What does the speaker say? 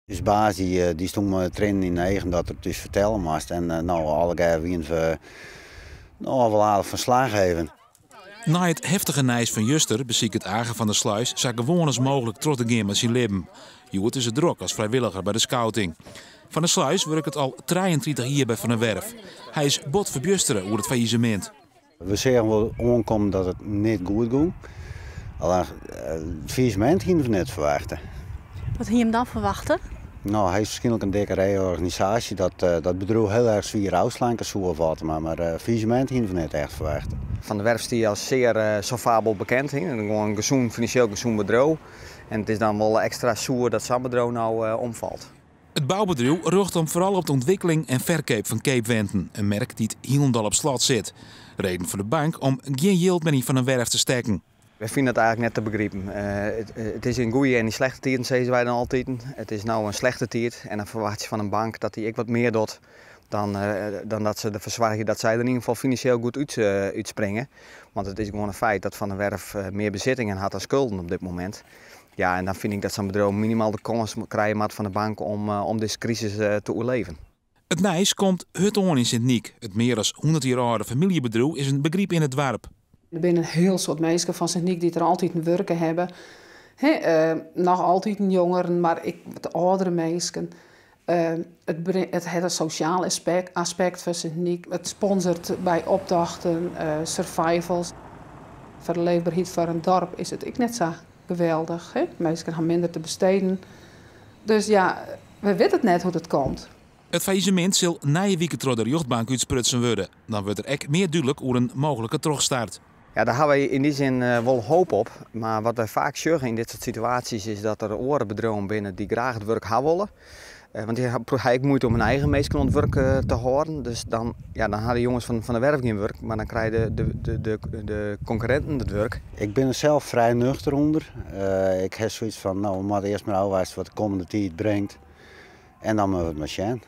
Dus baas die stond me trainen in negen dat het dus vertellen moest. En nou, alle wie we wel aardig van slag geven. Na het heftige nijs van Juster beziek het Agen van der Sluis zo gewoon als mogelijk trots te gaan met zijn leven. Joert is het druk als vrijwilliger bij de scouting. Van der Sluis werkt het al 33 jaar bij Van der Werf. Hij is bot verbjusteren over het faillissement. We zeggen wel onkomen dat het niet goed gaat. Alleen het faillissement gingen we net verwachten. Wat ging je hem dan verwachten? Nou, hij is waarschijnlijk een dikke reorganisatie dat bedrijf heel erg zwaar uitslanken zou vatten, maar faillissement gingen we net echt verwachten. Van der Werf is als zeer solvabel bekend. Gewoon een financieel gezond bedrijf. En het is dan wel extra zoer dat zo'n bedrijf nou omvalt. Het bouwbedrijf rucht om vooral op de ontwikkeling en verkoop van Cape Wenten, een merk die het helemaal op slot zit. Reden voor de bank om geen yield met die Van der Werf te stekken. We vinden het eigenlijk net te begrijpen. Het is in goede en in slechte tijden, zeggen wij dan altijd. Het is nou een slechte tijd en dan verwacht je van een bank dat die wat meer doet dan dat ze ervoor zorgen dat zij er in ieder geval financieel goed uitspringen. Want het is gewoon een feit dat Van der Werf meer bezittingen had dan schulden op dit moment. Ja, en dan vind ik dat zo'n bedrijf minimaal de kans krijgen moet van de bank om deze crisis te overleven. Het nijs komt het on in Sint-Niek. Het meer dan 100 jaar oude familiebedrijf is een begrip in het dorp. Er zijn een heel soort mensen van Sint-Niek die er altijd een werken hebben. Nog altijd een jongeren, maar wat oudere mensen. Het heeft een sociaal aspect van Sint-Niek. Het sponsort bij opdrachten, survivals. Voor de leefbaarheid van een dorp is het net zo geweldig. Mensen hebben minder te besteden. Dus ja, we weten het net hoe het komt. Het faillissement zal na je weekend door de rechtbank uitsprutsen worden. Dan wordt er echt meer duidelijk hoe een mogelijke terugstart. Ja, daar hebben we in die zin wel hoop op. Maar wat wij vaak zeggen in dit soort situaties is dat er oren bedrijven binnen die graag het werk gaan willen. Want die hebben moeite om hun eigen mensen aan het werk te houden. Dus dan hadden jongens van de Werf geen werk, maar dan krijgen de concurrenten het werk. Ik ben er zelf vrij nuchter onder. Ik heb zoiets van, nou, we moeten eerst maar uitwijzen wat de komende tijd brengt. En dan moeten we het maar zien.